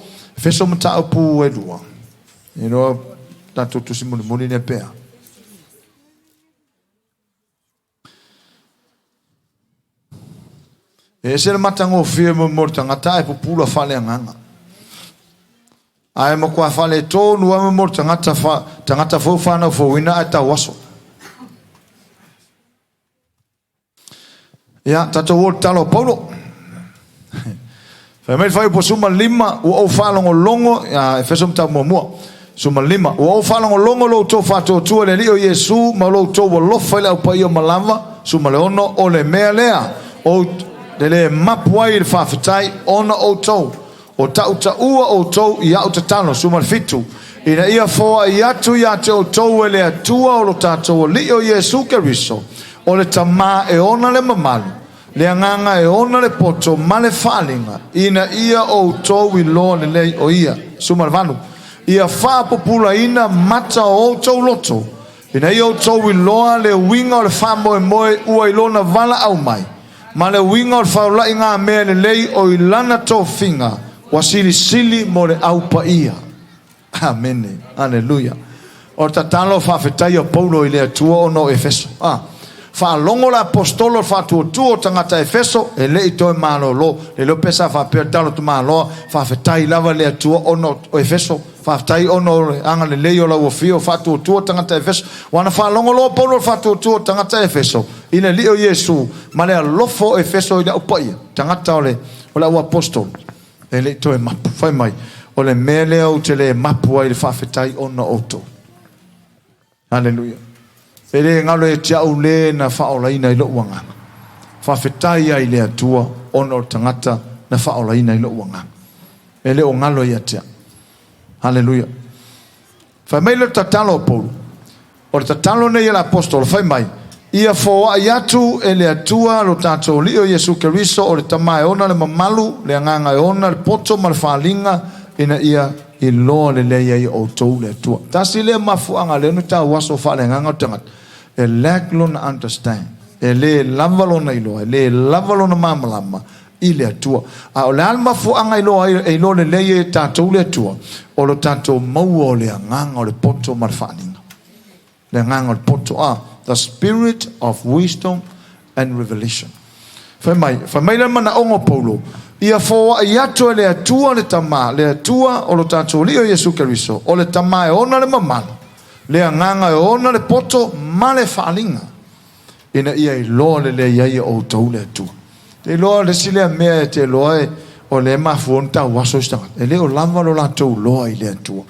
[SPEAKER 1] mata upu edua. You know tato tu simuli ne pea. E se le matango fie mo mortanga tai popula fale nganga. Ai mo kwa fale to nu mo mortanga tangata fo fana fo wina ata waso. Ya tato wo talo Paulo. Fa mai fai po suma lima o falongo longo ya Efeso mta mo suma lima o falongo longo lo to fato tu le lio Yesu ma lo to lo fai pa io malava suma le ono o le melea o dele mapwai il fa fatai ono o to o ta o to ya o tano suma fitu ina ia fo ya tu to le tua o lo tato lio Yesu Keriso o le tama e ona le mamalu le nganga e ona le poto male falinga ina ia o to wi lo le o ia suma vanu ia fa popula ina mata o to loto ina ia o to wi lo le winga le famo e moe ua ilona vala au mai ma le winga o faula inga me le o ilana to finga wasili mo le au pa ia amen haleluya o tatalo fa fetai o Paulo ile tua no Efeso fa longo la apostolo fa tu tangata Efeso e le ito e malolo le lo pesa fa per talo tu malo fa fetai lava le tu ono Efeso fa fetai ono anga le leyo la ofio fa tu tangata Efeso wana fa longo lo Paulo fa tu tangata Efeso ina lio Yesu male lofo Efeso ina upai tangata ole ola o apostolo e le ito e mapu fa mai ole mele o tele mapu ai fa fetai ono auto hallelujah. Ele ngalo e tia ule na faolaina i lo wanga. Fa fetai ai le atua ono tangata na faolaina i lo wanga. Ele o ngalo ia tia. Hallelujah. Fa mai le tatalo Paulo. O le tatalo nei l'apostolo fa mai. Ia fo ayatu ele atua lo tato lio Yesu Keriso o le tamae ona le mamalu le nganga ona le poto mal falinga ina ia i lo le ia o tou le atua. Tasi le mafuanga le no ta waso fa le nganga tangata. E lack lona understand e le lavalo na ilo e le lavalo na mamalama I le atua. A o le alma fuanga I lo le leye tatou le atua. O lo tatou maua o le anganga o le poto marfaninga. Le anganga o le poto the spirit of wisdom and revelation. Fai mai le mana ongo Paulo. Ia foa I atu le atua le tama. Le atua o lo tatou li o Yesu Keriso. O le tama ona le mamano. Le anganga ona le poto ma le falinga. Ina ia I lo le iai o tau le atua. Te loa le sile mea te loa o le mafu on tau waso stanga. E le o lama lo la tau loa I le atua.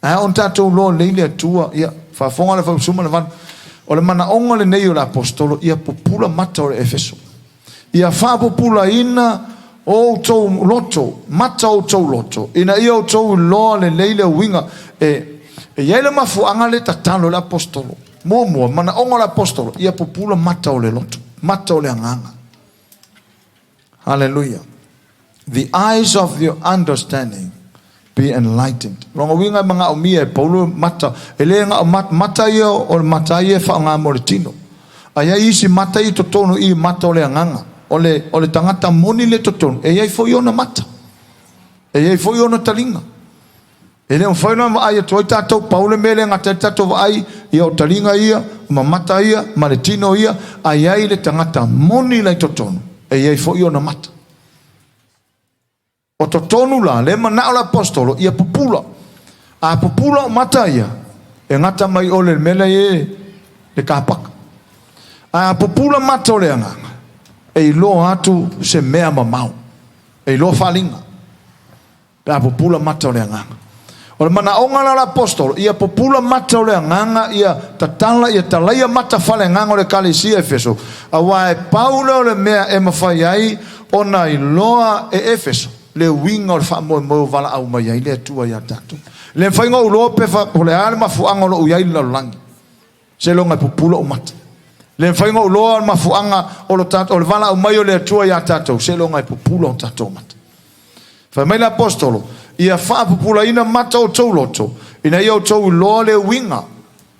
[SPEAKER 1] On tau loa le le atua. Ia whafonga le whausuma le van. O le mana onga le nei o le apostolo. Ia popula mata o le Efeso. Ia whapopula ina o tau loto. Mata o tau loto. Ina ia o tau loa le leile winga. E ia le mafu anga le tatalo le apostolo. Mua mana onga le apostolo. Ia popula mata o le loto. Mata o le anganga. Hallelujah. The eyes of your understanding be enlightened. Rongo winga mga umia Paulo mata. Ele nga mata ia o mata ia fa nga moritino. Aya isi mata I totono I mata ole nganga. Ole tangata moni le totono. E ia foi ona mata. E ia foi ona talinga. Ele on foi ona aya toi tato Paulo mele nga tato ai ia o talinga ia, ma mata ia, maritino ia, aya ile tangata moni le totono. E ia foi ona mata. O totonu la le mana o apostolo ia popula. A popula o mata ia. E ngata mai o le mele le kapaka. A popula mata o le anganga. E lo atu se mea mamau. E lo falinga. A popula mata o le anganga. O le mana o ngala apostolo ia popula mata o le anganga ia tatala ia talaia mata fale anganga o le kalesia Efeso. Awa e Paulo o le mea e mawhai ai ona I loa e Efeso. Le winga o le wha mo wala au mai ai le atua ia tatu. Le whainga u loa pefa o le ale mafuanga o lo uiai la langi. Se longa popula o mata. Le whainga u loa mafuanga o lo tatu o le wala au mai o le atua ia tatu. Se longa popula o tatu o mata. Whai mai le apostolo. Ia wha popula ina mata o tau loto. Ina ia o tau loa le winga.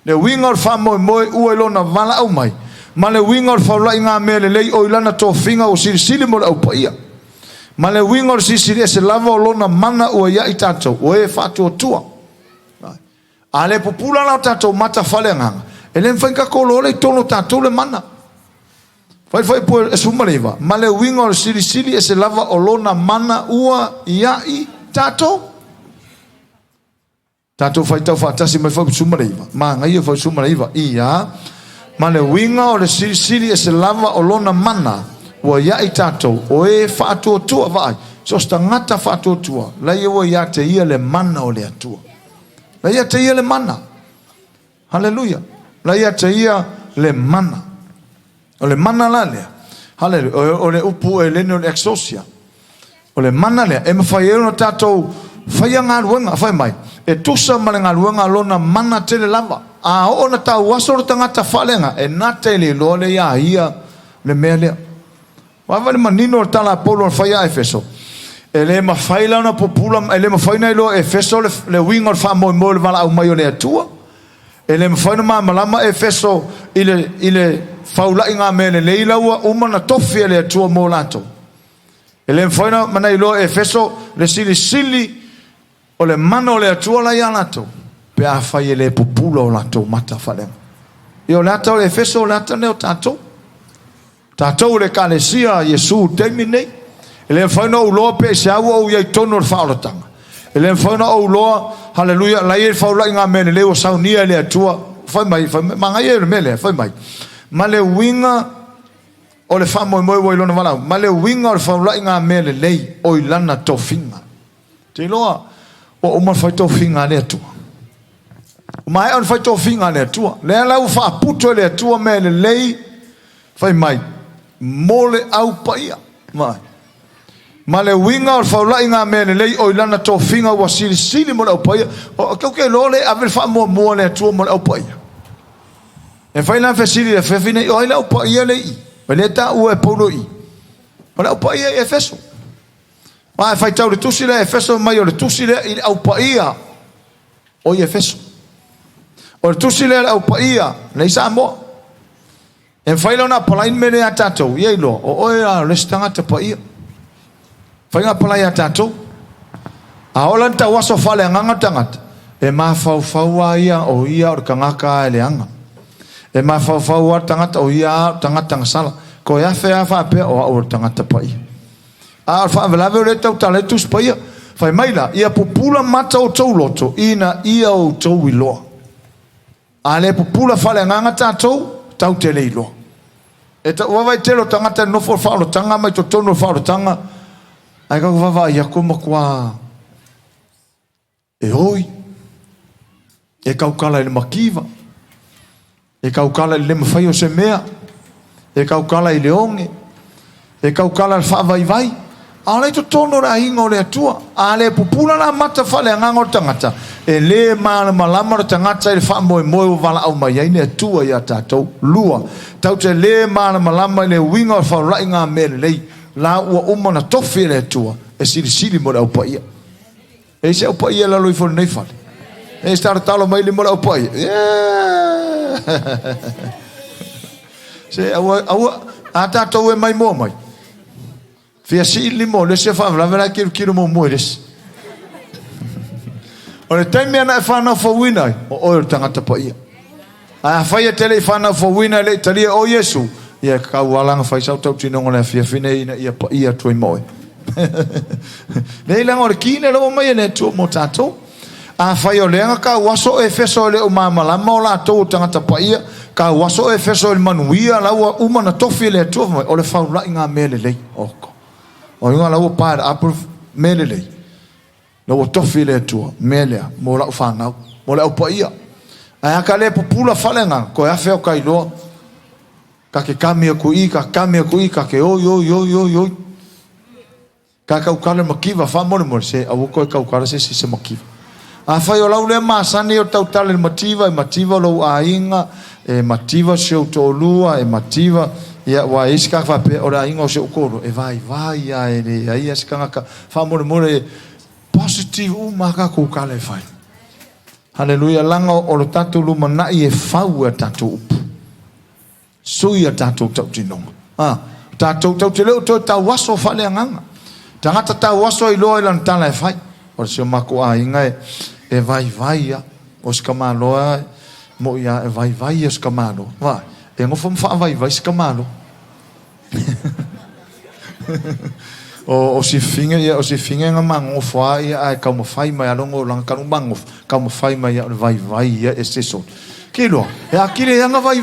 [SPEAKER 1] Le winga o le wha moe ua ilo na wala au mai. Ma le winga o le whaula inga mea le lei o ilana tō finga o siri mo le au paia. Ma le winga o le siri se lava o lona mana ua ia I tatou. O e wha tua tua. A le popula na o tatou mata whale nganga. E le mwhainka kolo le tono tatou le mana. Whai po e sumareiva. Ma le winga o le siri se lava o lona mana ua ia I tatou. Tatou whai tau whatasi mai whai sumareiva. Ma ngai e whai sumareiva. Ia. Ma le winga o le siri se lava o lona mana ua ia I tatou. O e whaatua tua vai. So sta ngata whaatua tua. Lai e ua ia te ia le mana o le atua. Lai ia te ia le mana. Hallelujah. Lai ia te ia le mana. O le mana la lea. Hallelujah. O le upu e lene o le exosia. O le mana lea. E mawhai e no tatou whaia ngā ruenga. Whai mai. E tusa ma le ngā ruenga lona mana te le lava. A o na tau waso o tangata whalenga. E nate le loa le ia ia le mea lea. Wawale manino o tala Paulo o whaia Efeso. E le mawhaila na popula. E le mawhaina ilo Efeso le winga o wha moe le wala au mai o le atua. E le mawhaina maa malama Efeso ile whaula inga me le leila ua umana tofi le atua mo lato. E le mawhaina mana ilo Efeso le sili o le mana o le atua la ia lato. Pe a whai le popula o lato mata whalenga. I o lata o Efeso o lata ne o tato. Tatou le kalesia Yesu terminei. Ele whaina o loa pe se aua o iai tono le whaoratanga. Ele whaina o loa, hallelujah, lai e whaula inga mene leo saunia le atua. Whai mai, mangai e mele, whai mai. Ma le winga o le whamoe moe o ilona walau. Ma le winga o le whaula inga mene lei o ilana tofinga. Te loa, o uma whai tofinga le atua. Uma e on whai tofinga le atua. Le lau whaaputo le atua mene lei, whai mai. Mole au paia. Ma le winga o whaula inga mene lei o ilana tō finga wa sili mo le au paia. O kau ke lole avel wha mua le atua mo le au paia. E whaila whesiri le whewhine i o le au paia le I. O le ta ua e paulo I. O le au paia I Efeso. Ma e whaitau le tusi le Efeso mai o le tusi le I au paia o I Efeso. O le tusi le au paia le Samoa. E whaila na palain mene a tatou, iei lo, o oe a restanga te paia. Whainga palai a tātou. A ola ta waso fale nganga tangata. E ma fau ia o ia o kangaka e leanga. E ma fau a tangata o ia tangata ngasala. Ko ia whea whape o tangata pai. A whavelave o le tau taletus pai. Whai maila, ia pupula mata o tau loto. Ina ia o tau iloa. A le pupula fale nganga tātou, tau te le iloa. E ta wawai telo tangata nofo whaolo tanga mai to tono whaolo tanga. Ai kako wawa ia kumakua. E hoi. E kaukala i le makiva. E kaukala i le mawhai o se mea. E kaukala i le onge. E kaukala i whaavai vai. A le to tono ra ingo le atua. A le pupula na mata whale ngango tangata. E le mana malama tangata i le wha moe moe o wala au mai. Ai ne atua i a tātou. Lua. Tau te le mana malama i le winga o whaurai ngā mele lei. La ua umana tofi le atua. E siri mo le au paia. E se au paia la loi fo nei whale. E stara talo mai le mo le au paia. Se aua a tātou e mai mua mai. Fia si limo le se fa la kilo mo moeres. O le taimi ana e whanau whawina o oio tangata pa ia. A whaia tele i whanau whawina le talia o Yesu. Ia kau alanga whai sau tau tinonga le fia fine ina ia pa ia tuai moe. Nei langa o le kine lo mai ne tu mo tato. A whai o leanga ka waso e feso le o mamalama o la tau tangata pa ia. Ka waso e feso le manuia la ua umana tofi le tu o le whaula inga mele lei. Oko. O inga la ua pāra apur mele lei. La ua tofi le tua, melea, mo la whanau, mo la upa ia. Ai aka le pupula whalenga, ko e awheo kai loa. Ka ke kamia ku i, ka ke oi. Ka kaukale makiva, wha more se, a wuko e kaukale se makiva. A whai o lau le maasani o tautale mativa, e mativa lau a inga, e mativa se o tōlua, e mativa, ia wa iska whape, o la inga o se ukoro, e vai, ia e le, ia skangaka, wha more, positive maka ko kale fai. Hallelujah langa o lo tatu luma na e fau e tatu upu. Sui e tatu tau tinonga. Tatu tau te leo tau waso fale anganga. Tangata tau waso i loa ilan tala e fai. O se mako a inga e vai ia. O skamaloa mo ia e vai ia skamalo. Vai. E ngofo mfa vai skamalo. O si finga nga mango fa ia ai ka mo fai mai alongo lang ka mango ka mo fai mai vai ia esteso kilo e akile nga vai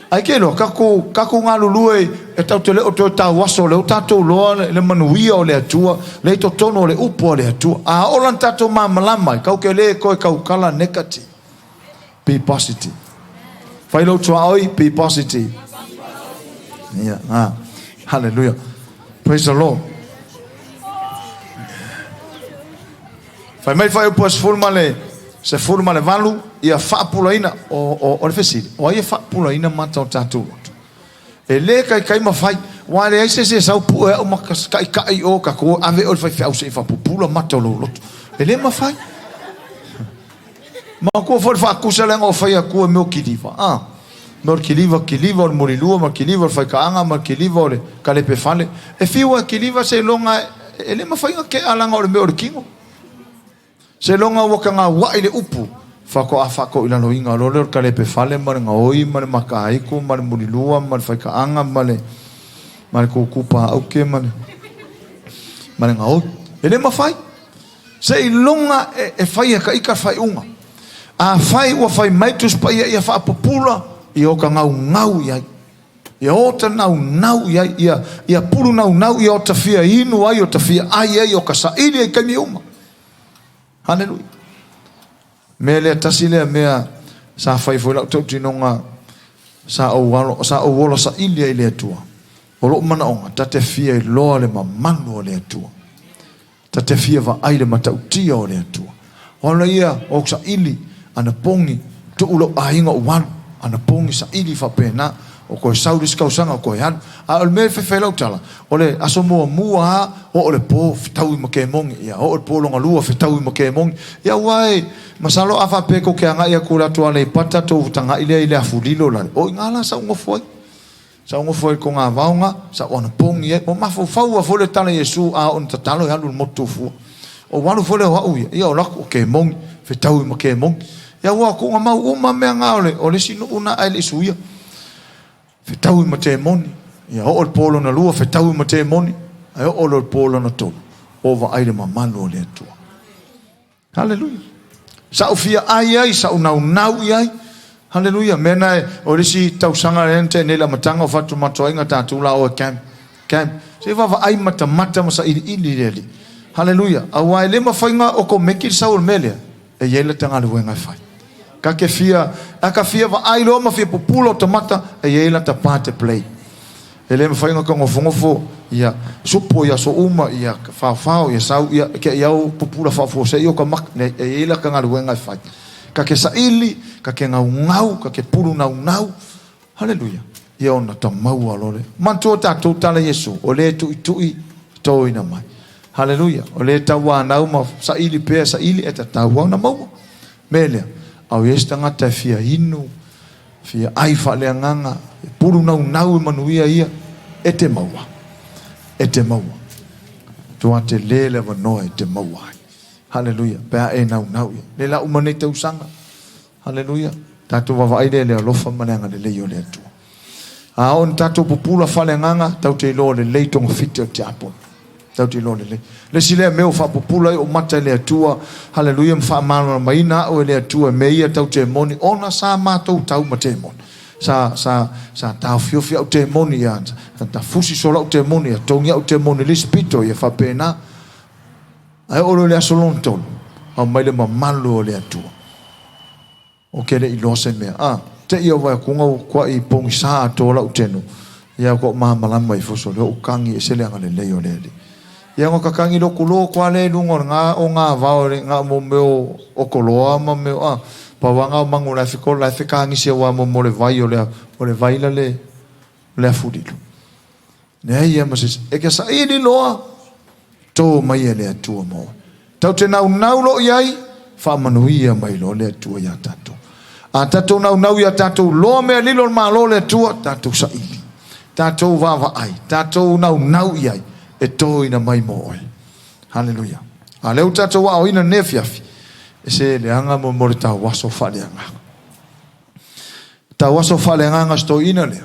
[SPEAKER 1] ai kilo ka ko nga lulu e tau tele o tau waso le tatu lo le manuia o le atua le to tono le upo le atua a o lan tatu mamalama ka ke le ko ka kala negative be positive fai lo try be positive yeah hallelujah praise the Lord. Fai mai fai upos formale, se formale valu ia whaapulaina o le fesiri. O ia whaapulaina mata o tātou. E le kai mawhai, wale ai se sau pu e o makas kai o kako ave o le fai whiau se i whapupula mata o loto. E le mawhai. Ma kua fai whaakusa lenga o fai a kua meo kiliva. Meo kiliva o le morilua, ma kiliva o le fai kaanga, ma kiliva o le kalepe fale. E fiua kiliva se longa, e le mawhai nga ke alanga o le meo le kingo. Se longa waka ngā wai le upu whako ila loinga lo le ka le pe fale ma ngā oi ma le makaiku ma le murilua ma le whaikaanga ma le kukupa auke ma le ngā oi e le mawhai se i longa e whai e ka ika whai unga a whai ua whai maitus pa ia whaapapula i o ka ngau iai ia o ta nau iai ia puru nau ia o ta fia inu ai o ta fia ai o ka sa ili ai kaimi uma. Hallelujah. Mele tasile mea sa fai foi la tau tinonga sa o walo sa ilia ile tua. O lo mana onga ta te fia i loa le mamanu o le tua. Ta te fia va aile matautia o le tua. O la ia o sa ili ana pongi tu ulo ainga o walu ana pongi sa ili fa pena o ko sauris kausanga ko yan a o me fe lo tala o le aso mua o le po tau i makemong ia o le po longa lua fe tau i makemong ia wai masalo afa pe ko ke anga ia kula to le pata to tanga ile afulilo la o ngala sa ngo foi sa ngo foi ko nga vaunga sa ona pongi e o mafofau a fole tala Yesu a on tatalo ya lu motofu o walu fole wa uia ia o lako ke mong fe tau ma ke mong ia wa ko nga mau uma me nga ole sino una ai suia fe tau ma te moni ia o polo na lua fe tau ma te moni ai o polo na tolu o va ai ma manu le tua haleluya sa ufia ai sa unau ai haleluya mena o risi tau sanga rente nela matanga o fatu matoinga tatu la o camp se va ai mata masa ili leli haleluya awai le mafainga o ko meki saul melia e yele tanga le wenga fai ka ke fia aka fia va ai lo ma fia populo tomata e yele ta parte play ele mafainga ko ngofo ia supo ia so uma ia fa ia sau ia ke ia popula fa fo se io ka mak ne e yele ka ngale wenga fai ka ke saili ka ke ngau ka ke pulu nau haleluya ia ona tamau alole manto tatu tala Yesu o le tu to ina mai haleluya o le tawa nau ma saili pe saili eta tawa na mau mele au yestanga ta fia inu fia ai fa le nganga pulu nau manuia ia ete mau tu ate lele va no ete mau haleluya pa e nau le la umane te usanga haleluya tatu va ai le lofa mananga le yo le tu a on tatu popula fale nganga tau te lo le leitong fitte te apo tau te lo le sile meu fa popula o mata le tua haleluya mfa mano maina o le tua meia tau te moni ona sa matou tau mate moni sa tau fio te moni ya ta fusi sola te moni ya tongia te moni le spito ya fa pena ai o le asolon ton o mai le mamalo le tua o ke le ilose me te ia wa kunga kwa i pong sa to la utenu ia ko mamala mai foso le ukangi e sele ngale le yo le ia ngo kakangi lo kulo kwa le lungo nga o nga va nga mo meu o koloa ma meu pa wanga mangula fiko la fika ngi se wa mo le vai o le vai la le fudilo ne ia ma se e ke sa i di loa to mai le tu mo tau te nau lo iai fa manuia mai lo le tu ya tato tato nau ya tato lo me lilo ma lo le tu tato sa i tato va ai tato nau iai e to ina mai mo haleluya ale tato wa ina nefiafi se le anga mo morita waso fale anga ta waso fale anga sto ina le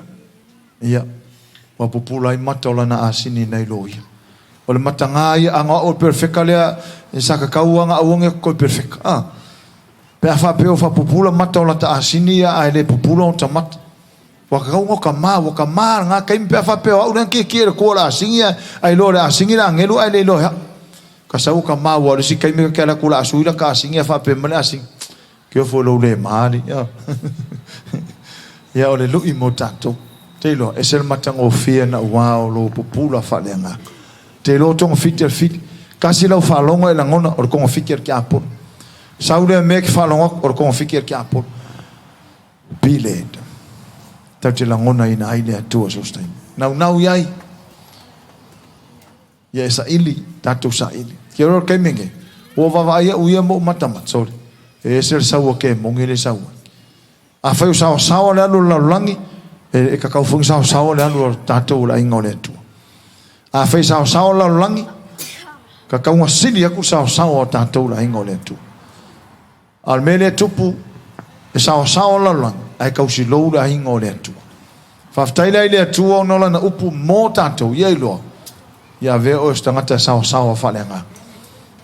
[SPEAKER 1] ia wa popula i matola na asini nei loia o le matanga ia anga o perfecta le e saka kauanga awonge ko perfecta pe fa pe o fa popula matola ta asini ia ai le popula o tamat wa kaunga ka ma nga kai pe fa pe o ran ke ko la asingia ai lo la asingira ngelu ai le lo kasau ka mawa le sikai me ka la kula asuila ka singa fa pe mala sing ke fo lo le mali ya ole lu imotato te lo e sel matango fia na wa lo popula fa le nga te lo tong fit kasi lo fa longo e la ngona or ko fikir ki apo saule me ki fa longo or ko fikir ki apo bilet ta te la ngona ina ai le tu so stai nau yai ya sa ili tatu sa ili kero ke menge o va ia uia mo matamat sorry e ser sa o ke mongile sa a fa sa le alu la langi e ka ka fu sa le alu tatu la ingole tu a fa sa la langi ka ka un sili ku sa o tatu la ingole tu al mele tupu e sa la langi ai ka usi lo la ingole tu fa taila ile tu no la na upu mo tatu ye lo ya ve o stangata sa falenga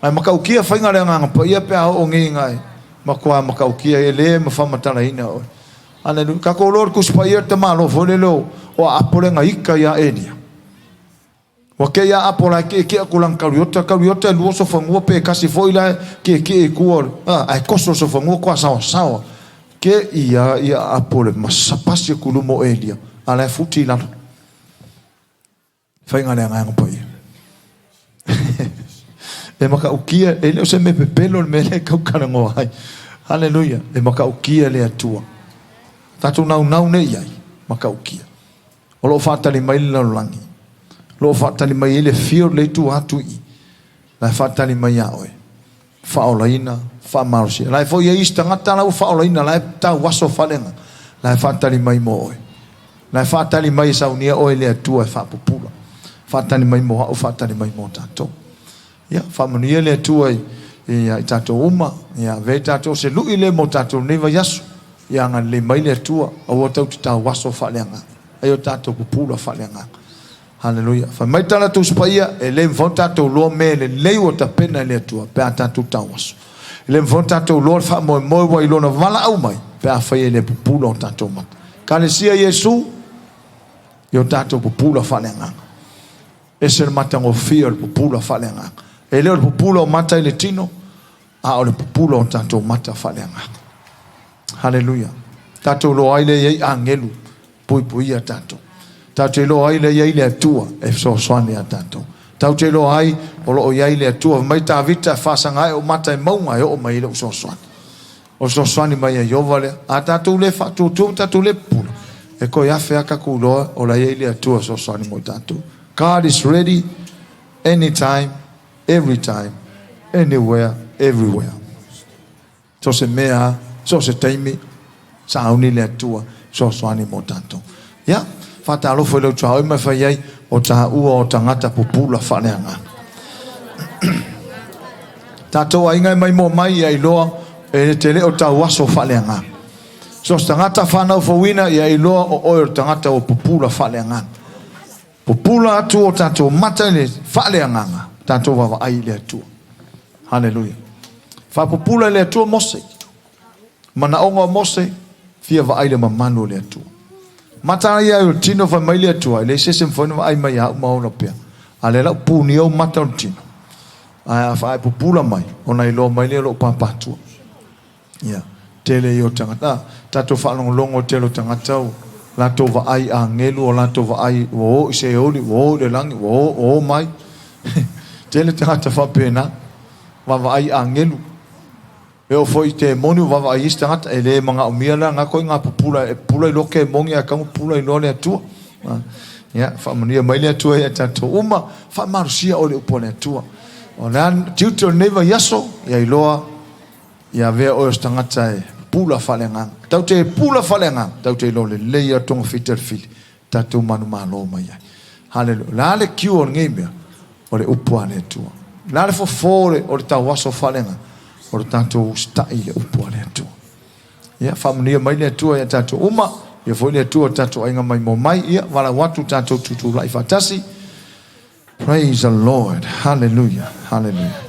[SPEAKER 1] ai makaukia fainga lenga pa ia pe o ngai makwa makaukia ele mafamatala ina o ana lu ka kolor ku spayer te malo folelo o apolenga ika ya enia o ke ya apola ke kulang kawiota lu so fangu pe kasi foila ke kuor ai koso so fangu kwa sa ke ia apole masapasi kulumo elia ala futi la fainga lenga pa ia e maka ukia ele se me pepelo me le kau karango ai haleluya e maka ukia le atua tatu nau ne iai maka ukia o lo fatali mai la langi lo fatali mai le fio le tu atu i la fatali mai a oe fa olaina fa marsi la fo ye istanga tala fa olaina la ta waso falenga la fatali mai mo oe Na whaatali mai saunia o ele atua e whapupula. Whaatali mai moha o whaatali mai mo tato. Ia, whamanuia le atua i tato uma. Ia, ve tato se lui le mo tato neva yasu. Ia nga le mai le atua. Awa tau te tau waso whaleanga. Ayo tato pupula whaleanga. Hallelujah. Fa mai tala tu spaia e le mfonta to lo me le leo ta pena le atua. Pe ata tu tawas. Le mfonta to lo fa mo wa ilona vala au mai. Pe a fai le pupula o tato mat. Kalesia Yesu yo tato pupula whaleanga. E se mata ngo fia le pupula whaleanga. E leo le pupula o mata le tino. A o le pupula o tato mata whaleanga. Hallelujah. Tato lo aile ye angelu. Pui pui a tato. Tau te lo ai le iai le atua e so soane a tato. Tau te lo ai o lo iai le atua mai ta vita whasangai o mata e maunga e o mai le so soane. O so soane mai a iovale a tato le fatu tu tato le pula. E ko ia wheaka kuloa o la iai le atua so soane mo tato. God is ready anytime, every time, anywhere, everywhere. So se mea, so se taimi, sa uni le atua so soane mo tato. Yeah. Fata alo foi lo tau mai fai ai o ta ua o tangata pupula whaneanga. Tato ainga mai mo mai ai loa e te leo tau waso whaneanga. So tangata whanau fawina i ai loa o oi o tangata o pupula whaneanga. Pupula atu o tato mata le whaneanga. Tato wawa ai le atua. Hallelujah. Fa pupula le atua mose. Mana onga mose fia wa ai le mamanu le atua. Mata ia o tino fa mai le atua le se semfona ai mai ha ma ona pe ale la puni o mata o tino ai fa pupula mai ona i lo mai le lo papatu ia tele yo tangata tato fa longo telo tangata la to va ai angelu o la to va ai o se oli o le lang o mai tele tangata fa pena va ai angelu e o foi te monu vava i stangata e le manga o miala nga ko nga pupula e pula i loke mongi a kang pula i lole atua ya fa mania mai le atua e tato uma fa marusia o le upone atua o lan tutor never yaso ya iloa ya ve o stangata e pula falenga tau te pula falenga tau te lole le ya tong fitter fil tato manu malo mai hallelujah la le kiu on ngemia o le upone atua la le fo o le tawaso falenga o tanto stai le upo le atua. Ia whamunia mai le atua ia tato uma, ia foi le atua tato ainga mai mo mai, ia wala watu tato tutu lai fatasi. Praise the Lord. Hallelujah. Hallelujah.